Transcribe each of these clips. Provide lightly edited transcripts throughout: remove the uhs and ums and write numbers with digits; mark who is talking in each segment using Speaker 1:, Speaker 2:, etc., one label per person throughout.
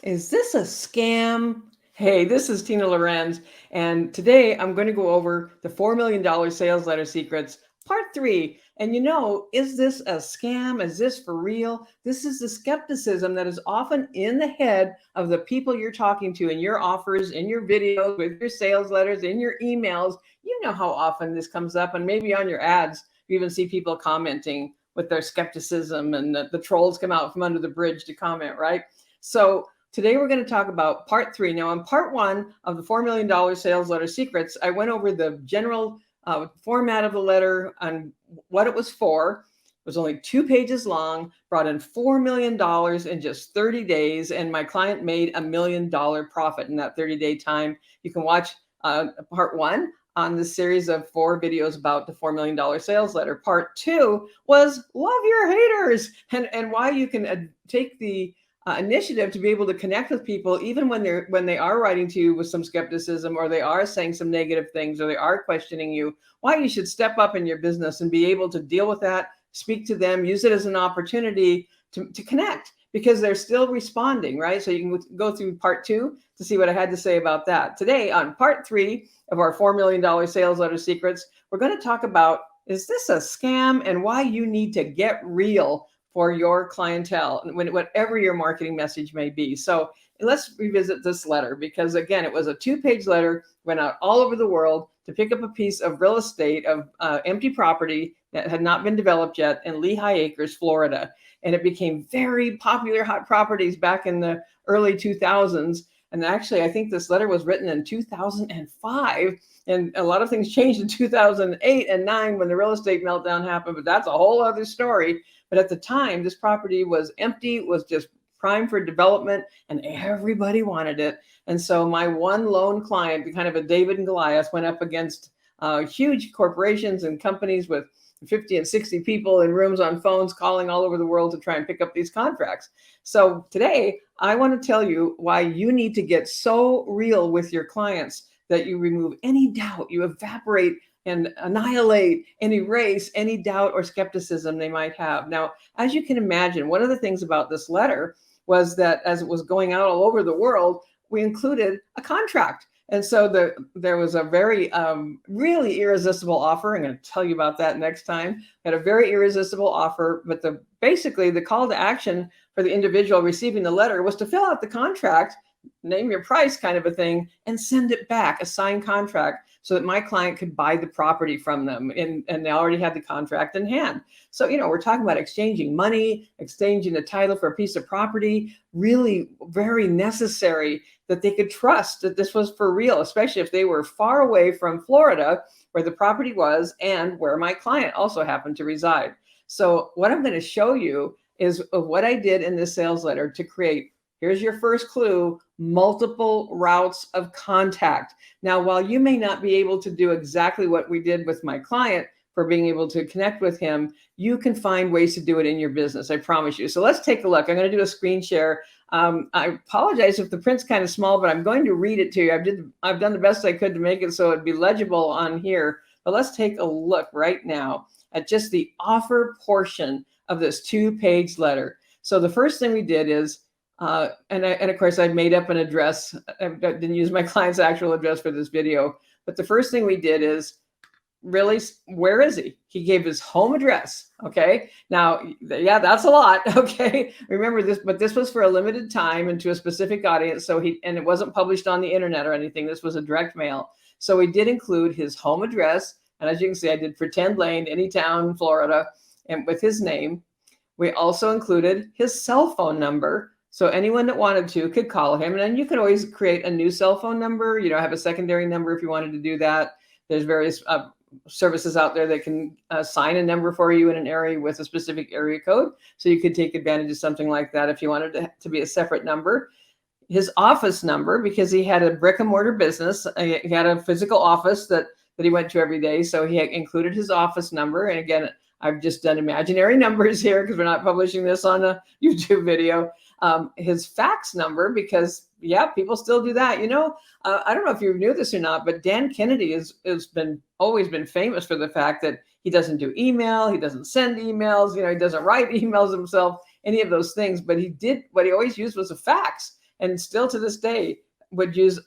Speaker 1: Is this a scam? Hey, this is Tina Lorenz, and today I'm going to go over the $4 million sales letter secrets, part three. And is this a scam? Is this for real? This is the skepticism that is often in the head of the people you're talking to in your offers, in your videos, with your sales letters, in your emails. You know how often this comes up, and maybe on your ads, you even see people commenting with their skepticism, and the trolls come out from under the bridge to comment, right? So, today we're going to talk about part three. Now, in part one of the $4 million sales letter secrets, I went over the general format of the letter and what it was for. It was only 2 pages long, brought in $4 million in just 30 days, and my client made $1 million profit in that 30-day time. You can watch part one on this series of 4 videos about the $4 million sales letter. Part two was love your haters and why you can take the initiative to be able to connect with people even when they are writing to you with some skepticism, or they are saying some negative things, or they are questioning you. Why you should step up in your business and be able to deal with that, speak to them, use it as an opportunity to connect, because they're still responding, right? So you can go through part two to see what I had to say about that. Today on part three of our $4 million sales letter secrets, we're going to talk about, is this a scam, and why you need to get real for your clientele, whatever your marketing message may be. So let's revisit this letter, because again, it was a 2-page letter, went out all over the world to pick up a piece of real estate, of empty property that had not been developed yet in Lehigh Acres, Florida. And it became very popular hot properties back in the early 2000s. And actually, I think this letter was written in 2005. And a lot of things changed in 2008 and 9 when the real estate meltdown happened, but that's a whole other story. But at the time, this property was empty, was just prime for development, and everybody wanted it. And so my one lone client, kind of a David and Goliath, went up against huge corporations and companies with 50 and 60 people in rooms on phones calling all over the world to try and pick up these contracts. So today, I want to tell you why you need to get so real with your clients that you remove any doubt, you evaporate and annihilate and erase any doubt or skepticism they might have. Now, as you can imagine, one of the things about this letter was that as it was going out all over the world, we included a contract. And so there was a very, really irresistible offer. I'm going to tell you about that next time. We had a very irresistible offer, but basically the call to action for the individual receiving the letter was to fill out the contract, name your price kind of a thing, and send it back, a signed contract, so that my client could buy the property from them. And they already had the contract in hand. So, we're talking about exchanging money, exchanging a title for a piece of property, really very necessary that they could trust that this was for real, especially if they were far away from Florida, where the property was and where my client also happened to reside. So what I'm going to show you is what I did in this sales letter to create, here's your first clue, multiple routes of contact. Now, while you may not be able to do exactly what we did with my client for being able to connect with him, you can find ways to do it in your business, I promise you. So let's take a look. I'm going to do a screen share. I apologize if the print's kind of small, but I'm going to read it to you. I've done the best I could to make it so it'd be legible on here. But let's take a look right now at just the offer portion of this 2-page letter. So the first thing we did is, and of course, I've made up an address. I didn't use my client's actual address for this video. But the first thing we did is, really, where is he? He gave his home address. Okay. Now, yeah, that's a lot. Okay. Remember this, but this was for a limited time and to a specific audience. So and it wasn't published on the internet or anything. This was a direct mail. So we did include his home address. And as you can see, I did pretend Lane, any town in Florida, and with his name. We also included his cell phone number. So anyone that wanted to could call him. And then you could always create a new cell phone number, have a secondary number if you wanted to do that. There's various services out there that can assign a number for you in an area with a specific area code. So you could take advantage of something like that if you wanted to be a separate number. His office number, because he had a brick and mortar business. He had a physical office that he went to every day. So he included his office number. And again, I've just done imaginary numbers here because we're not publishing this on a YouTube video. His fax number, because people still do that. I don't know if you knew this or not, but Dan Kennedy has always been famous for the fact that he doesn't do email, he doesn't send emails, he doesn't write emails himself, any of those things. But what he always used was a fax. and still to this day would use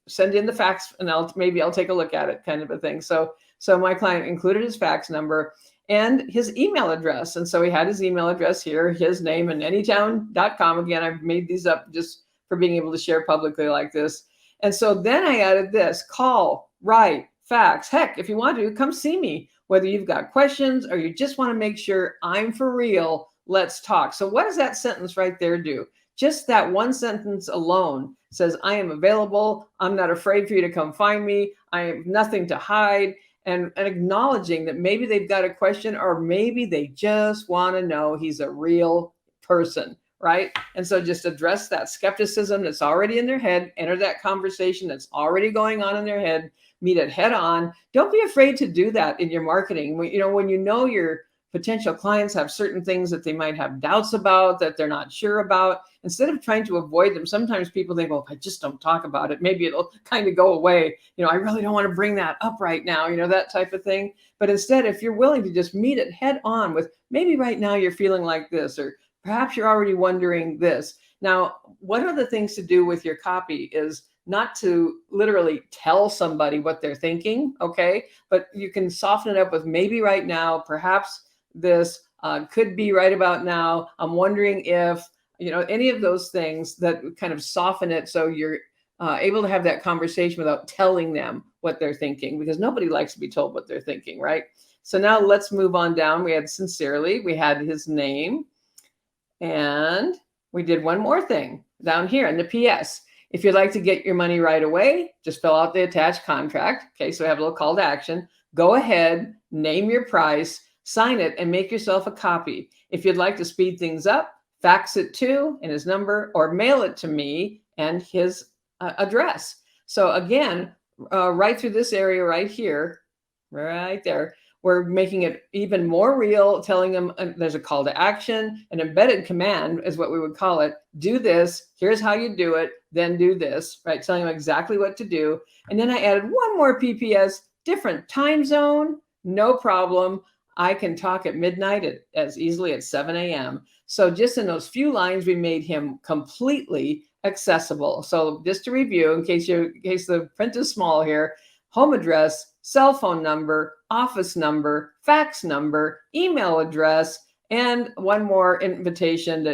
Speaker 1: send in the fax, and maybe I'll take a look at it, kind of a thing. So my client included his fax number and his email address. And so he had his email address here, his name, and anytown.com. Again, I've made these up just for being able to share publicly like this. And so then I added this: call, write, fax. Heck, if you want to, come see me. Whether you've got questions or you just want to make sure I'm for real, let's talk. So what does that sentence right there do? Just that one sentence alone says, I am available. I'm not afraid for you to come find me. I have nothing to hide. And acknowledging that maybe they've got a question, or maybe they just want to know he's a real person, right? And so just address that skepticism that's already in their head, enter that conversation that's already going on in their head, meet it head on. Don't be afraid to do that in your marketing. When you know your potential clients have certain things that they might have doubts about, that they're not sure about, instead of trying to avoid them, sometimes people think, well, if I just don't talk about it, maybe it'll kind of go away. I really don't want to bring that up right now, that type of thing. But instead, if you're willing to just meet it head on with, maybe right now you're feeling like this, or perhaps you're already wondering this. Now, one of the things to do with your copy is not to literally tell somebody what they're thinking, okay? But you can soften it up with, maybe right now, perhaps this could be right about now. I'm wondering if, any of those things that kind of soften it, so you're able to have that conversation without telling them what they're thinking, because nobody likes to be told what they're thinking, right? So now let's move on down. We had sincerely, we had his name, and we did one more thing down here in the PS. If you'd like to get your money right away, just fill out the attached contract. Okay, so we have a little call to action. Go ahead, name your price, sign it, and make yourself a copy. If you'd like to speed things up, fax it to and his number, or mail it to me and his address. So again, right through this area right here, right there, we're making it even more real, telling them there's a call to action, an embedded command is what we would call it. Do this, here's how you do it, then do this, right? Telling them exactly what to do. And then I added one more PPS, different time zone, no problem. I can talk at midnight as easily at 7 a.m. So just in those few lines, we made him completely accessible. So just to review, in case the print is small here: home address, cell phone number, office number, fax number, email address, and one more invitation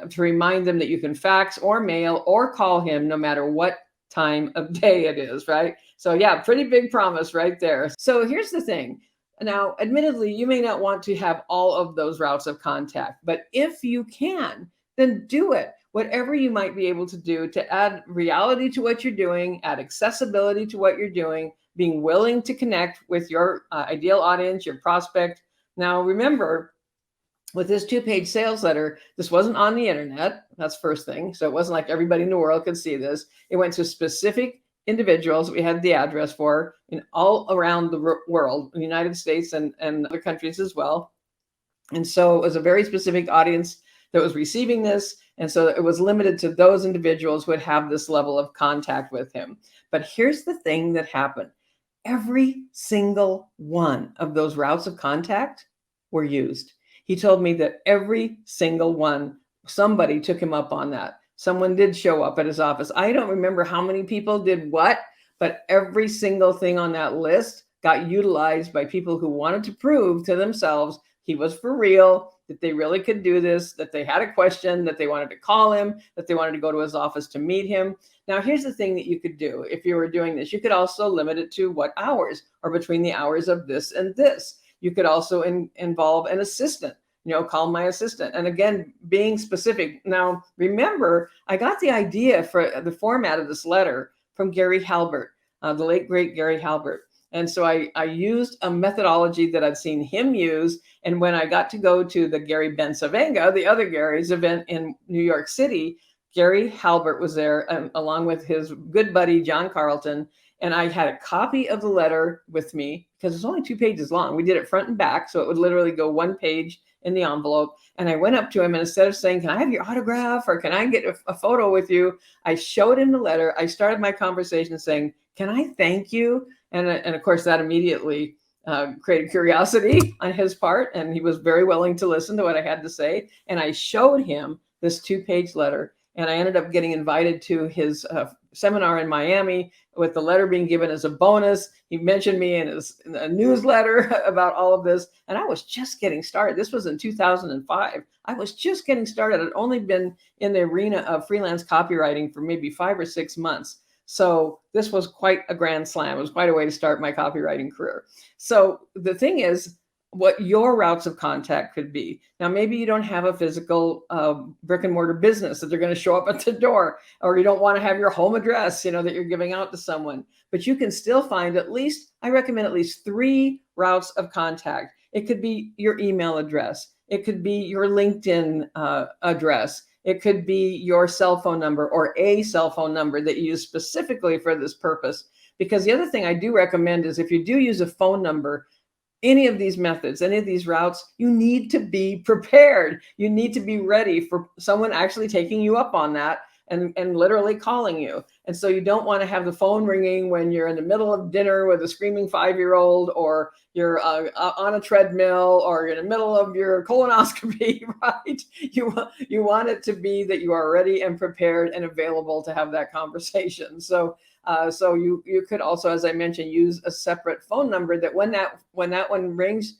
Speaker 1: to remind them that you can fax or mail or call him no matter what time of day it is, right? So yeah, pretty big promise right there. So here's the thing. Now, admittedly, you may not want to have all of those routes of contact, but if you can, then do it. Whatever you might be able to do to add reality to what you're doing, add accessibility to what you're doing, being willing to connect with your ideal audience, your prospect. Now, remember, with this 2-page sales letter, this wasn't on the internet. That's first thing. So it wasn't like everybody in the world could see this. It went to specific individuals we had the address for in all around the world, in the United States and other countries as well. And so it was a very specific audience that was receiving this. And so it was limited to those individuals who would have this level of contact with him. But here's the thing that happened. Every single one of those routes of contact were used. He told me that every single one, somebody took him up on that. Someone did show up at his office. I don't remember how many people did what, but every single thing on that list got utilized by people who wanted to prove to themselves he was for real, that they really could do this, that they had a question, that they wanted to call him, that they wanted to go to his office to meet him. Now, here's the thing that you could do if you were doing this. You could also limit it to what hours, or between the hours of this and this. You could also involve an assistant. Call my assistant. And again, being specific. Now, remember, I got the idea for the format of this letter from Gary Halbert, the late, great Gary Halbert. And so I used a methodology that I'd seen him use. And when I got to go to the Gary Bensavenga, the other Gary's event in New York City, Gary Halbert was there along with his good buddy, John Carlton. And I had a copy of the letter with me because it's only 2 pages long. We did it front and back. So it would literally go 1 page in the envelope. And I went up to him, and instead of saying, can I have your autograph, or can I get a photo with you? I showed him the letter. I started my conversation saying, can I thank you? And of course, that immediately created curiosity on his part. And he was very willing to listen to what I had to say. And I showed him this 2-page letter. And I ended up getting invited to his seminar in Miami, with the letter being given as a bonus. He mentioned me in a newsletter about all of this. And I was just getting started. This was in 2005. I was just getting started. I'd only been in the arena of freelance copywriting for maybe 5 or 6 months. So this was quite a grand slam. It was quite a way to start my copywriting career. So the thing is, what your routes of contact could be. Now, maybe you don't have a physical brick and mortar business that they're going to show up at the door, or you don't want to have your home address, that you're giving out to someone, but you can still find I recommend at least 3 routes of contact. It could be your email address. It could be your LinkedIn address. It could be your cell phone number, or a cell phone number that you use specifically for this purpose. Because the other thing I do recommend is, if you do use a phone number, any of these methods, any of these routes, you need to be prepared. You need to be ready for someone actually taking you up on that and literally calling you. And so you don't want to have the phone ringing when you're in the middle of dinner with a screaming 5-year-old, or you're on a treadmill, or you're in the middle of your colonoscopy, right? You want it to be that you are ready and prepared and available to have that conversation. So you could also, as I mentioned, use a separate phone number that when that one rings,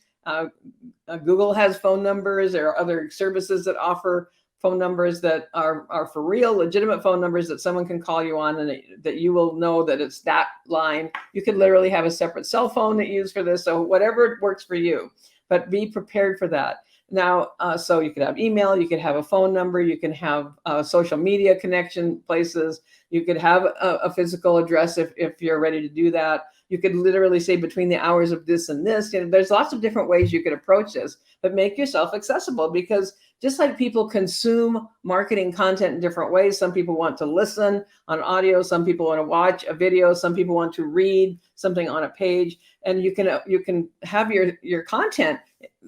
Speaker 1: Google has phone numbers. There are other services that offer phone numbers that are for real, legitimate phone numbers that someone can call you on, and that you will know that it's that line. You could literally have a separate cell phone that you use for this. So whatever works for you, but be prepared for that. Now, so you could have email, you could have a phone number, you can have social media connection places, you could have a physical address if you're ready to do that. You could literally say between the hours of this and this. There's lots of different ways you could approach this, but make yourself accessible, because just like people consume marketing content in different ways, some people want to listen on audio, some people want to watch a video, some people want to read something on a page, and you can have your content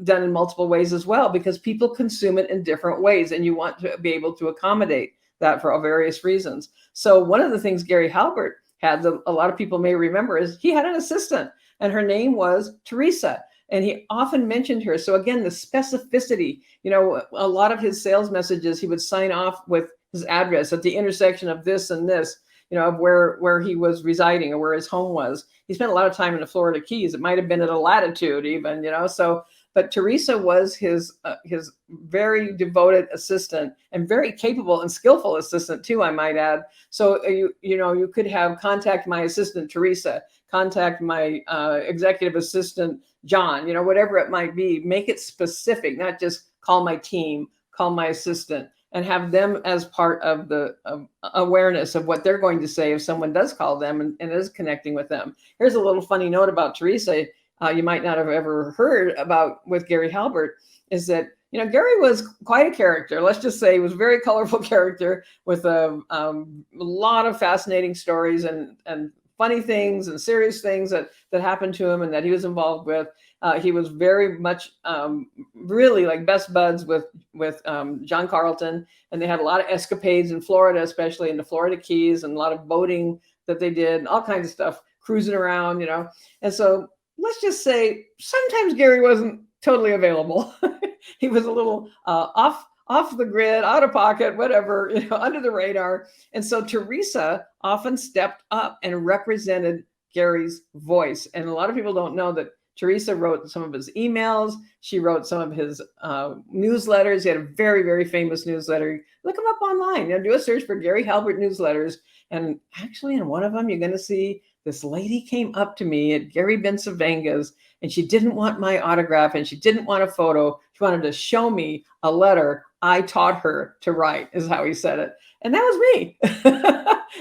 Speaker 1: done in multiple ways as well, because people consume it in different ways, and you want to be able to accommodate that for various reasons. So one of the things Gary Halbert had, that a lot of people may remember, is he had an assistant, and her name was Teresa. And he often mentioned her. So again, the specificity, a lot of his sales messages, he would sign off with his address at the intersection of this and this, of where he was residing or where his home was. He spent a lot of time in the Florida Keys. It might have been at a latitude even, but Teresa was his very devoted assistant, and very capable and skillful assistant too, I might add. So you could have contact my assistant Teresa, contact my executive assistant John, whatever it might be. Make it specific, not just call my team, call my assistant, and have them as part of the awareness of what they're going to say if someone does call them and is connecting with them. Here's a little funny note about Teresa. You might not have ever heard about with Gary Halbert, is that, Gary was quite a character. Let's just say he was a very colorful character with a lot of fascinating stories and funny things and serious things that happened to him and that he was involved with. He was very much really like best buds with John Carlton, and they had a lot of escapades in Florida, especially in the Florida Keys, and a lot of boating that they did, and all kinds of stuff, cruising around, And so let's just say sometimes Gary wasn't totally available. He was a little off the grid, out of pocket, whatever, under the radar. And so Teresa often stepped up and represented Gary's voice. And a lot of people don't know that Teresa wrote some of his emails. She wrote some of his newsletters. He had a very, very famous newsletter. Look him up online. Do a search for Gary Halbert newsletters. And actually in one of them, you're going to see this lady came up to me at Gary Bensavanga's, and she didn't want my autograph, and she didn't want a photo. She wanted to show me a letter I taught her to write, is how he said it. And that was me.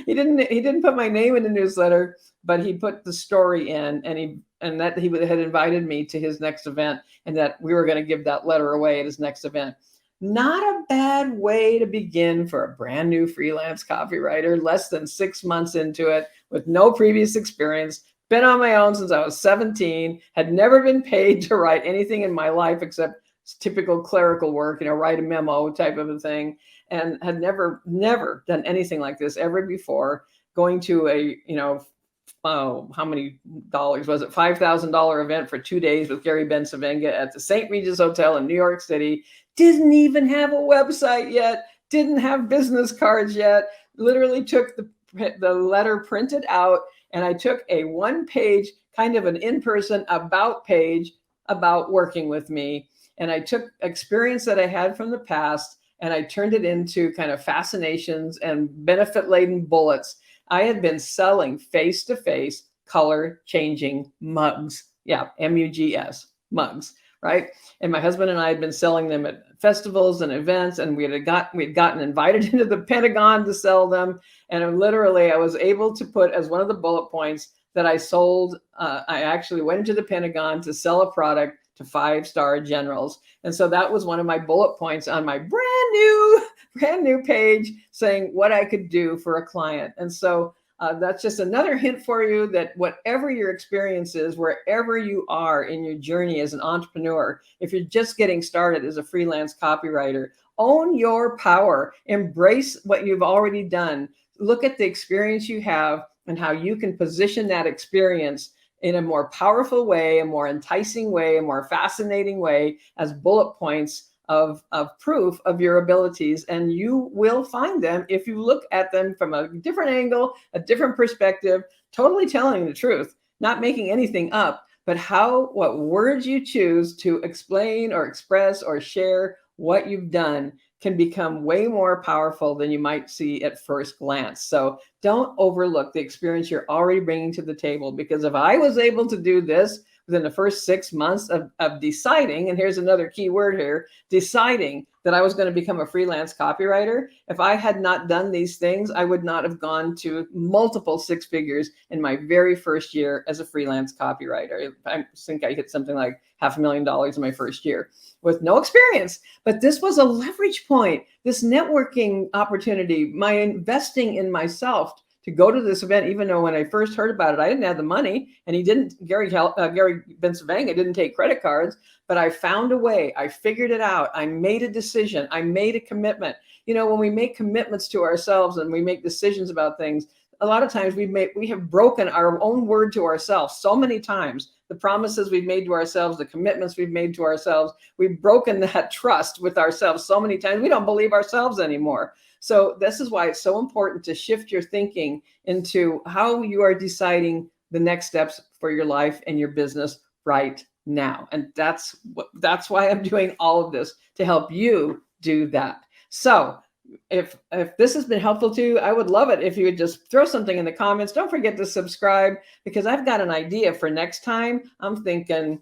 Speaker 1: He didn't put my name in the newsletter, but he put the story in, and that he had invited me to his next event, and that we were going to give that letter away at his next event. Not a bad way to begin for a brand new freelance copywriter, less than 6 months into it, with no previous experience, been on my own since I was 17, had never been paid to write anything in my life except typical clerical work, write a memo type of a thing, and had never done anything like this ever before. Going to a, how many dollars was it? $5,000 event for 2 days with Gary Bensavanga at the St. Regis Hotel in New York City. Didn't even have a website yet. didn't have business cards yet, literally took the letter printed out, and I took a one-page, kind of an in-person about page about working with me. And I took experience that I had from the past and I turned it into kind of fascinations and benefit laden bullets. I had been selling face to face color changing mugs. Yeah, MUGS, mugs, right? And my husband and I had been selling them at festivals and events, and we'd gotten invited into the Pentagon to sell them. And I was able to put as one of the bullet points that I sold. I actually went into the Pentagon to sell a product to 5-star generals. And so that was one of my bullet points on my brand new page, saying what I could do for a client. And so that's just another hint for you that whatever your experience is, wherever you are in your journey as an entrepreneur, if you're just getting started as a freelance copywriter, own your power, embrace what you've already done. Look at the experience you have and how you can position that experience in a more powerful way, a more enticing way, a more fascinating way as bullet points of proof of your abilities. And you will find them if you look at them from a different angle, a different perspective, totally telling the truth, not making anything up, but what words you choose to explain or express or share what you've done can become way more powerful than you might see at first glance. So don't overlook the experience you're already bringing to the table, because if I was able to do this within the first 6 months of deciding, and here's another key word here, deciding that I was going to become a freelance copywriter, if I had not done these things, I would not have gone to multiple 6 figures in my very first year as a freelance copywriter. I think I hit something like $500,000 in my first year with no experience. But this was a leverage point, this networking opportunity, my investing in myself to go to this event, even though when I first heard about it, I didn't have the money, and Gary Bencivenga didn't take credit cards, but I found a way. I figured it out. I made a decision. I made a commitment. You know, when we make commitments to ourselves and we make decisions about things, a lot of times we have broken our own word to ourselves so many times. The promises we've made to ourselves, the commitments we've made to ourselves, we've broken that trust with ourselves so many times, we don't believe ourselves anymore. So this is why it's so important to shift your thinking into how you are deciding the next steps for your life and your business right now. And that's why I'm doing all of this, to help you do that. So if this has been helpful to you, I would love it if you would just throw something in the comments. Don't forget to subscribe, because I've got an idea for next time. I'm thinking,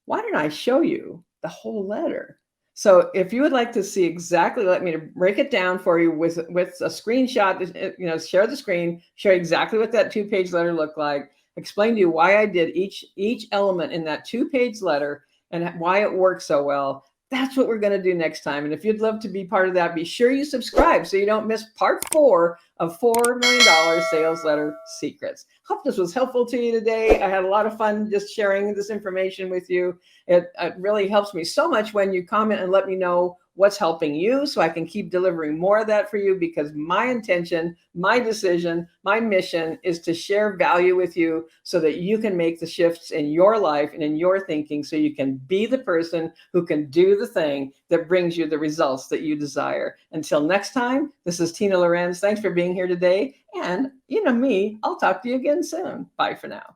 Speaker 1: why don't I show you the whole letter? So if you would like to see exactly, let me to break it down for you with a screenshot, you know, share the screen, show exactly what that 2-page letter looked like, explain to you why I did each element in that 2-page letter and why it worked so well. That's what we're going to do next time. And if you'd love to be part of that, be sure you subscribe so you don't miss part 4 of $4 million sales letter secrets. Hope this was helpful to you today. I had a lot of fun just sharing this information with you. It really helps me so much when you comment and let me know what's helping you, so I can keep delivering more of that for you, because my intention, my decision, my mission is to share value with you so that you can make the shifts in your life and in your thinking, so you can be the person who can do the thing that brings you the results that you desire. Until next time, this is Tina Lorenz. Thanks for being here today. And you know me, I'll talk to you again soon. Bye for now.